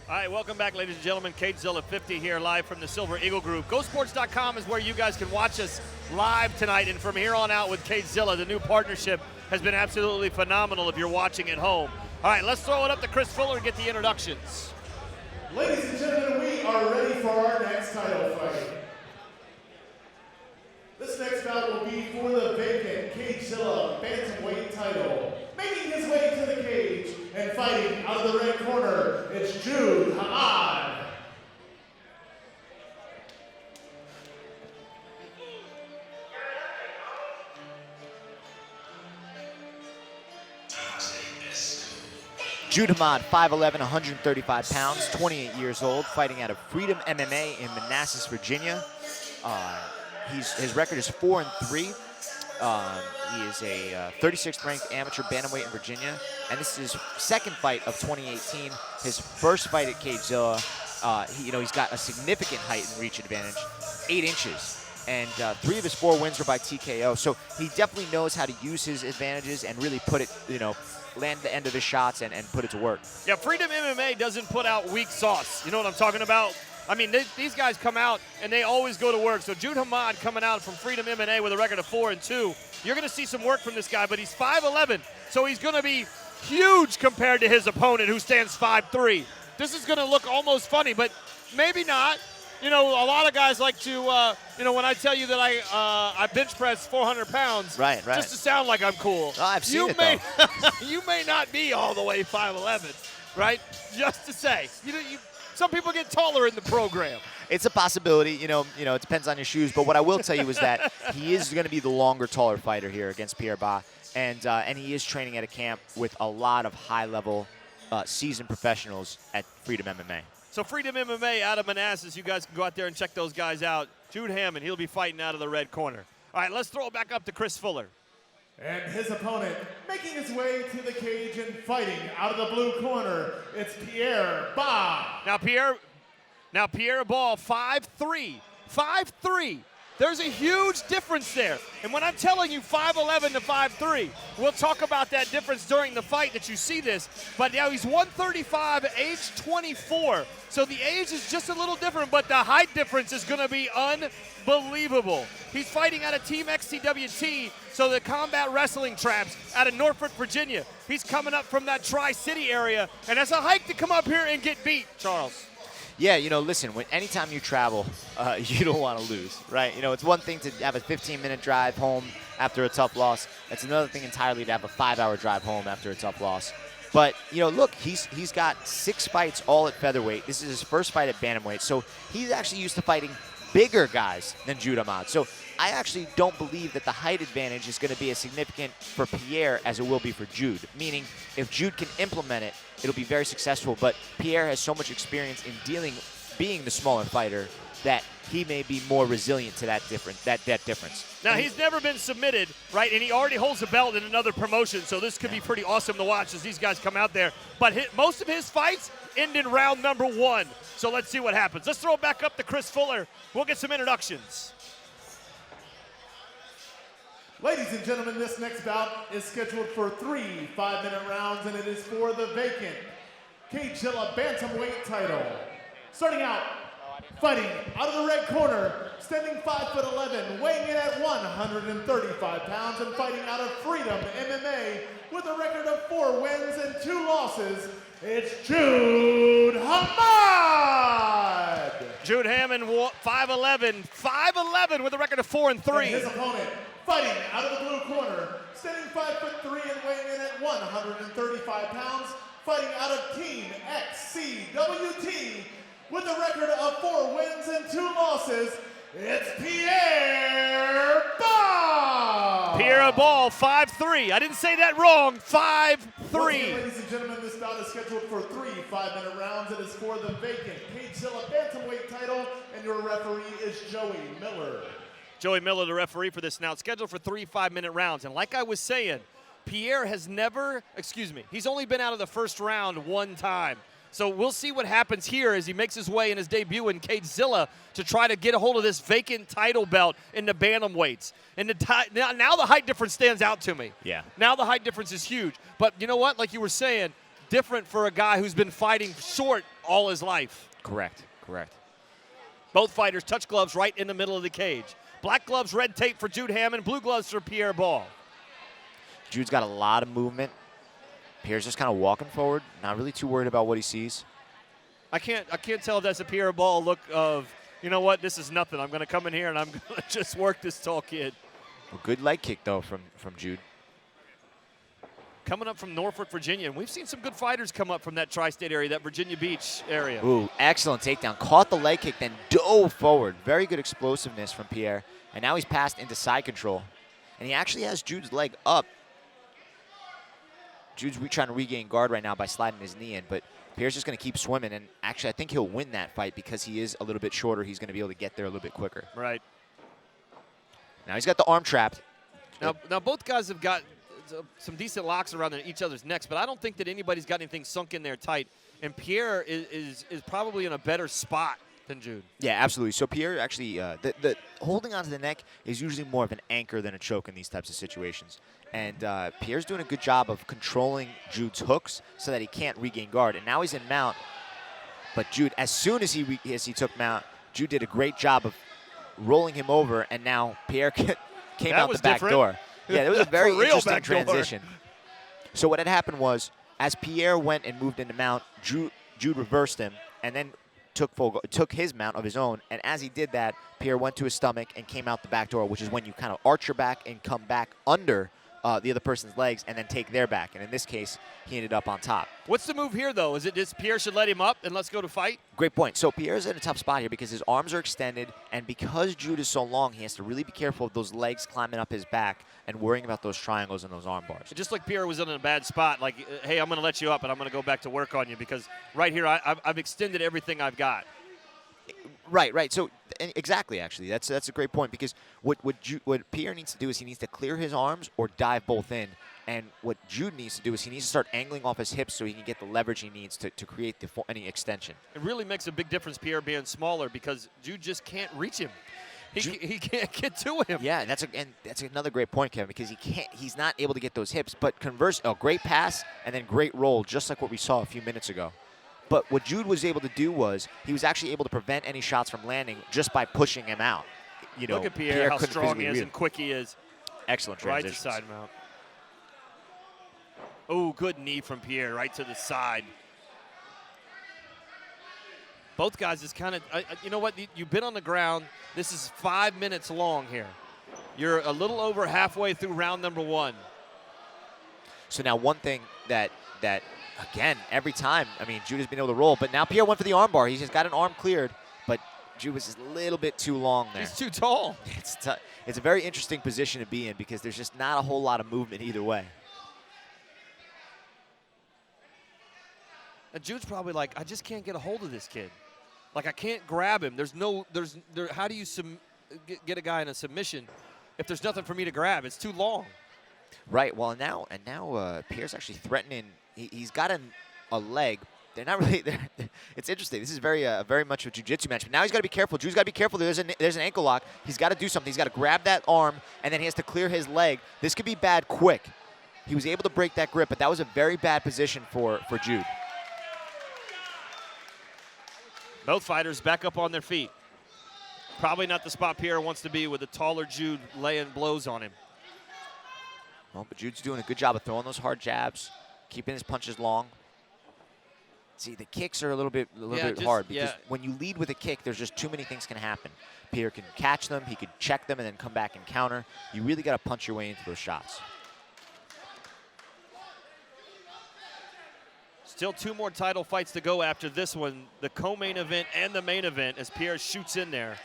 All right, welcome back, ladies and gentlemen. CageZilla 50 here, live from the Silver Eagle Group. GoSports.com is where you guys can watch us live tonight, and from here on out with CageZilla, the new partnership has been absolutely phenomenal if you're watching at home. All right, let's throw it up to Chris Fuller and get the introductions. Ladies and gentlemen, we are ready for our next title fight. This next bout will be for the vacant CageZilla Bantamweight title. Making his way to the cage and fighting out of the red corner, it's Jude, Hammad. Jude Hammad, 5'11", 135 pounds, 28 years old, fighting out of Freedom MMA in Manassas, Virginia. His record is 4-3. He is a 36th ranked amateur bantamweight in Virginia, and this is his second fight of 2018. His first fight at CageZilla, he's got a significant height and reach advantage, 8 inches, and 3 of his 4 wins were by TKO. So he definitely knows how to use his advantages and really put it, land the end of his shots and put it to work. Yeah, Freedom MMA doesn't put out weak sauce. You know what I'm talking about? I mean, these guys come out and they always go to work. So Jude Hammad coming out from Freedom MMA with a record of 4-2. You're going to see some work from this guy, but he's 5'11", so he's going to be huge compared to his opponent who stands 5'3". This is going to look almost funny, but maybe not. You know, a lot of guys like to, when I tell you that I bench press 400 pounds, right, just to sound like I'm cool. Oh, I've seen it, though. You may not be all the way 5'11", right? Just to say. Some people get taller in the program. It's a possibility, it depends on your shoes. But what I will tell you is that he is going to be the longer, taller fighter here against Pierre, and he is training at a camp with a lot of high-level, seasoned professionals at Freedom MMA. So Freedom MMA out of Manassas, you guys can go out there and check those guys out. Jude Hammad, he'll be fighting out of the red corner. All right, let's throw it back up to Chris Fuller. And his opponent, making his way to the cage and fighting out of the blue corner, it's Pierre. Now Pierre Ball, 5'3". 5'3". There's a huge difference there. And when I'm telling you 5'11" to 5'3", we'll talk about that difference during the fight that you see this. But now he's 135, age 24. So the age is just a little different, but the height difference is going to be unbelievable. He's fighting out of Team XCWT, so the combat wrestling traps out of Norfolk, Virginia. He's coming up from that Tri-City area, and that's a hike to come up here and get beat, Charles. Yeah, listen, anytime you travel, you don't want to lose, right? It's one thing to have a 15-minute drive home after a tough loss. It's another thing entirely to have a 5-hour drive home after a tough loss. But, look, he's got 6 fights all at featherweight. This is his first fight at bantamweight, so he's actually used to fighting bigger guys than Jude Hammad. So I actually don't believe that the height advantage is going to be as significant for Pierre as it will be for Jude, meaning if Jude can implement it, it'll be very successful. But Pierre has so much experience in being the smaller fighter that he may be more resilient to that difference. Now, he's never been submitted, right? And he already holds a belt in another promotion, so this could be pretty awesome to watch as these guys come out there. But most of his fights end in round number 1. So let's see what happens. Let's throw it back up to Chris Fuller. We'll get some introductions. Ladies and gentlemen, this next bout is scheduled for 3 5-minute rounds, and it is for the vacant CageZilla Bantamweight title. Starting out, fighting out of the red corner, standing 5'11", weighing in at 135 pounds, and fighting out of Freedom MMA with a record of 4 wins and 2 losses, it's Jude Hammad! Jude Hammad, 5'11", with a record of 4-3. And his opponent, fighting out of the blue corner, standing 5'3" and weighing in at 135 pounds, fighting out of Team XCWT with a record of 4 wins and 2 losses, it's Pierre Ball! Pierre Ball, 5'3". I didn't say that wrong, 5'3". Ladies and gentlemen, this bout is scheduled for 3 5-minute rounds. It is for the vacant CageZilla Bantamweight title, and your referee is Joey Miller. Joey Miller, the referee for this now. It's scheduled for 3 5-minute rounds. And like I was saying, Pierre has he's only been out of the first round 1 time. So we'll see what happens here as he makes his way in his debut in CageZilla to try to get a hold of this vacant title belt in the bantamweights. And now the height difference stands out to me. Yeah. Now the height difference is huge. But you know what? Like you were saying, different for a guy who's been fighting short all his life. Correct, correct. Both fighters touch gloves right in the middle of the cage. Black gloves, red tape for Jude Hammad, blue gloves for Pierre Ball. Jude's got a lot of movement. Pierre's just kind of walking forward, not really too worried about what he sees. I can't tell if that's a Pierre Ball look of, you know what, this is nothing. I'm going to come in here and I'm going to just work this tall kid. A good leg kick, though, from Jude. Coming up from Norfolk, Virginia, and we've seen some good fighters come up from that tri-state area, that Virginia Beach area. Ooh, excellent takedown. Caught the leg kick, then dove forward. Very good explosiveness from Pierre. And now he's passed into side control. And he actually has Jude's leg up. Jude's trying to regain guard right now by sliding his knee in, but Pierre's just going to keep swimming. And actually, I think he'll win that fight because he is a little bit shorter. He's going to be able to get there a little bit quicker. Right. Now he's got the arm trapped. Now both guys have got some decent locks around each other's necks, but I don't think that anybody's got anything sunk in there tight. And Pierre is probably in a better spot than Jude. Yeah, absolutely. So Pierre actually, the holding onto the neck is usually more of an anchor than a choke in these types of situations. And Pierre's doing a good job of controlling Jude's hooks so that he can't regain guard. And now he's in mount. But Jude, as soon as he took mount, Jude did a great job of rolling him over, and now Pierre came out the back door. Yeah, it was a very interesting transition. So what had happened was, as Pierre went and moved into mount, Jude reversed him and then took his mount of his own. And as he did that, Pierre went to his stomach and came out the back door, which is when you kind of arch your back and come back under the other person's legs and then take their back. And in this case, he ended up on top. What's the move here, though? Is it just Pierre should let him up and let's go to fight? Great point. So Pierre's in a tough spot here because his arms are extended, and because Jude is so long, he has to really be careful of those legs climbing up his back and worrying about those triangles and those arm bars. Just like Pierre was in a bad spot, like, hey, I'm going to let you up, and I'm going to go back to work on you because right here I've extended everything I've got. Right. So exactly, actually, that's a great point because what Pierre needs to do is he needs to clear his arms or dive both in, and what Jude needs to do is he needs to start angling off his hips so he can get the leverage he needs to create any extension. It really makes a big difference, Pierre being smaller, because Jude just can't reach him. He can't get to him. Yeah, that's another great point, Kevin, because he's not able to get those hips. But great pass and then great roll, just like what we saw a few minutes ago. But what Jude was able to do was he was actually able to prevent any shots from landing just by pushing him out. Look at Pierre how strong he is and quick he is. Excellent transitions. Right to side mount. Oh, good knee from Pierre right to the side. Both guys is kind of, you know what, you've been on the ground. This is 5 minutes long here. You're a little over halfway through round number 1. So now one thing that again, every time, Jude has been able to roll, but now Pierre went for the arm bar. He's just got an arm cleared, but Jude was just a little bit too long there. He's too tall. It's a very interesting position to be in because there's just not a whole lot of movement either way. And Jude's probably like, I just can't get a hold of this kid. Like, I can't grab him. How do you get a guy in a submission if there's nothing for me to grab? It's too long. Right. Well, now Pierre's actually threatening. He's got a leg. They're not really there. It's interesting. This is very much a jiu-jitsu match. But now he's got to be careful. Jude's got to be careful. There's an ankle lock. He's got to do something. He's got to grab that arm, and then he has to clear his leg. This could be bad quick. He was able to break that grip, but that was a very bad position for Jude. Both fighters back up on their feet. Probably not the spot Pierre wants to be with a taller Jude laying blows on him. Well, but Jude's doing a good job of throwing those hard jabs, keeping his punches long. See, the kicks are a little bit hard because when you lead with a kick, there's just too many things can happen. Pierre can catch them, he could check them, and then come back and counter. You really got to punch your way into those shots. Still 2 more title fights to go after this one, the co-main event and the main event, as Pierre shoots in there.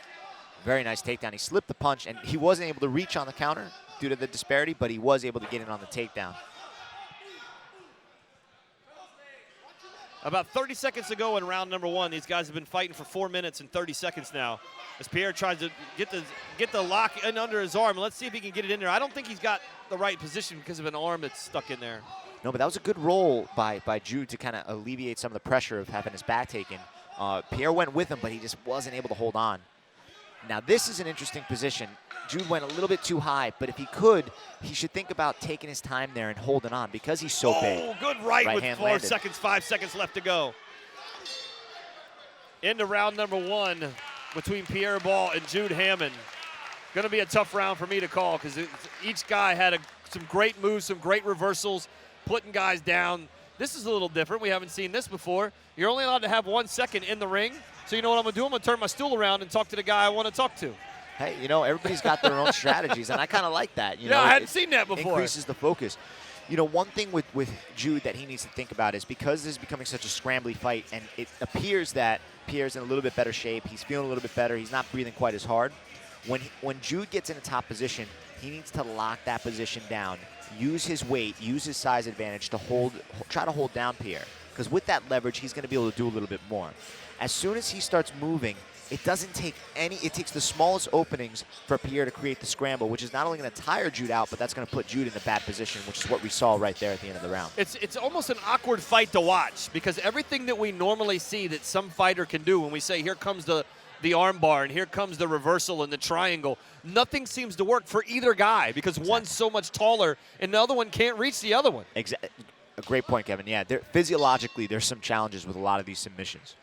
Very nice takedown. He slipped the punch, and he wasn't able to reach on the counter due to the disparity, but he was able to get in on the takedown. About 30 seconds to go in round number 1. These guys have been fighting for 4 minutes and 30 seconds now, as Pierre tries to get the lock in under his arm. Let's see if he can get it in there. I don't think he's got the right position because of an arm that's stuck in there. No, but that was a good roll by Jude to kind of alleviate some of the pressure of having his back taken. Pierre went with him, but he just wasn't able to hold on. Now this is an interesting position. Jude went a little bit too high, but if he could, he should think about taking his time there and holding on because he's so big. Oh, good right with hand 4 landed. seconds, 5 seconds left to go. Into round number 1 between Pierre Ball and Jude Hammad. Going to be a tough round for me to call because each guy had some great moves, some great reversals, putting guys down. This is a little different. We haven't seen this before. You're only allowed to have 1 second in the ring. So you know what I'm going to do? I'm going to turn my stool around and talk to the guy I want to talk to. Hey, you know, everybody's got their own strategies, and I kind of like that. You know, I hadn't seen that before. Increases the focus. You know, one thing with Jude that he needs to think about is because this is becoming such a scrambly fight, and it appears that Pierre's in a little bit better shape. He's feeling a little bit better. He's not breathing quite as hard. When Jude gets in a top position, he needs to lock that position down, use his weight, use his size advantage to try to hold down Pierre. Because with that leverage, he's going to be able to do a little bit more. As soon as he starts moving, it doesn't take it takes the smallest openings for Pierre to create the scramble, which is not only going to tire Jude out, but that's going to put Jude in a bad position, which is what we saw right there at the end of the round. It's almost an awkward fight to watch because everything that we normally see that some fighter can do when we say here comes the arm bar and here comes the reversal and the triangle, nothing seems to work for either guy because one's so much taller and the other one can't reach the other one. Exactly. A great point, Kevin. Yeah, physiologically, there's some challenges with a lot of these submissions.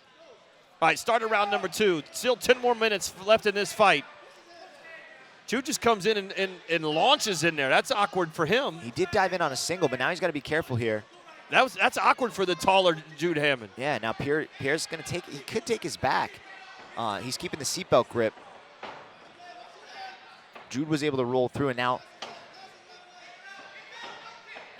All right, start round number 2. Still 10 more minutes left in this fight. Jude just comes in and launches in there. That's awkward for him. He did dive in on a single, but now he's got to be careful here. That's awkward for the taller Jude Hammad. Yeah, now Pierre's going to he could take his back. He's keeping the seatbelt grip. Jude was able to roll through, and now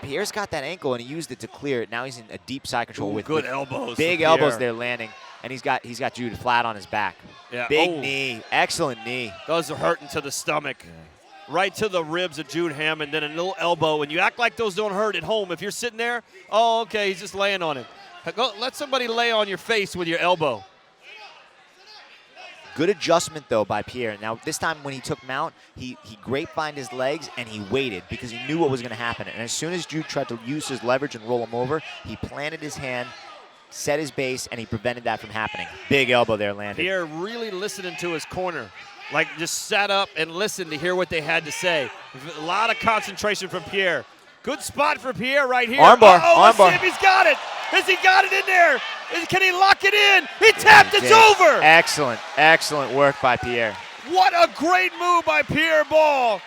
Pierre's got that ankle, and he used it to clear it. Now he's in a deep side control with good elbows. Big elbows there landing, and he's got Jude flat on his back. Yeah. Big knee, excellent knee. Those are hurting to the stomach. Yeah. Right to the ribs of Jude Hammad, then a little elbow, and you act like those don't hurt at home. If you're sitting there, oh, okay, he's just laying on him. Let somebody lay on your face with your elbow. Good adjustment, though, by Pierre. Now, this time when he took mount, he grapevined his legs, and he waited because he knew what was going to happen. And as soon as Jude tried to use his leverage and roll him over, he planted his hand, set his base, and he prevented that from happening. Big elbow there landed. Pierre really listening to his corner. Like, just sat up and listened to hear what they had to say. A lot of concentration from Pierre. Good spot for Pierre right here. Armbar, let's armbar. see if he's got it. Has he got it in there? Can he lock it in? He tapped, it's over. Excellent, excellent work by Pierre. What a great move by Pierre Ball.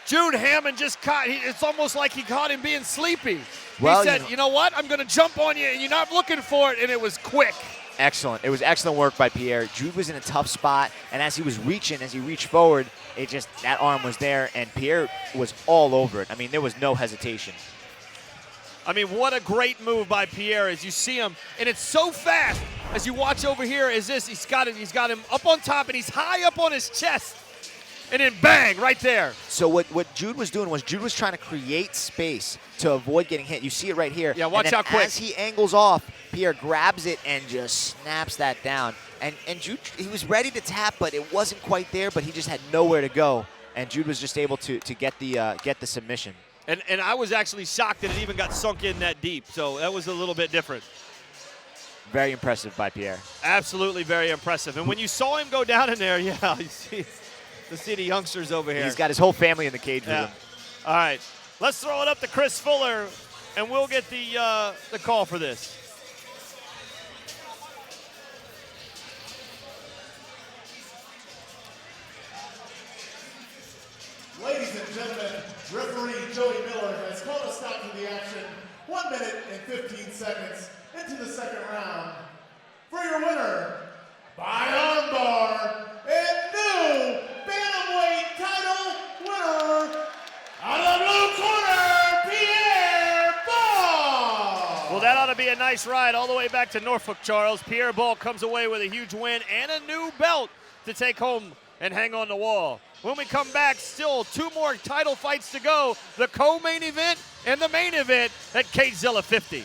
Jude Hammad just caught, it's almost like he caught him being sleepy. Well, he said, you know what, I'm going to jump on you, and you're not looking for it, and it was quick. Excellent. It was excellent work by Pierre. Jude was in a tough spot, and as he reached forward, that arm was there, and Pierre was all over it. I mean, there was no hesitation. I mean, what a great move by Pierre as you see him, and it's so fast. As you watch over here, he's got him up on top, and he's high up on his chest, and then bang, right there. So what Jude was doing was Jude was trying to create space to avoid getting hit. You see it right here. Yeah, watch how quick. As he angles off, Pierre grabs it and just snaps that down. And Jude, he was ready to tap, but it wasn't quite there, but he just had nowhere to go. And Jude was just able to get the submission. And I was actually shocked that it even got sunk in that deep, so that was a little bit different. Very impressive by Pierre. Absolutely very impressive. And when you saw him go down in there, yeah, you see the youngsters over here. He's got his whole family in the cage with him. All right, let's throw it up to Chris Fuller, and we'll get the call for this. Ladies and gentlemen, referee Joey Miller has called a stop to the action. 1 minute and 15 seconds into the second round. For your winner, by armbar, and new Bantamweight title winner, out of the blue corner, Pierre Ball! Well, that ought to be a nice ride all the way back to Norfolk, Charles. Pierre Ball comes away with a huge win and a new belt to take home and hang on the wall. When we come back, still 2 more title fights to go, the co-main event and the main event at CageZilla 50.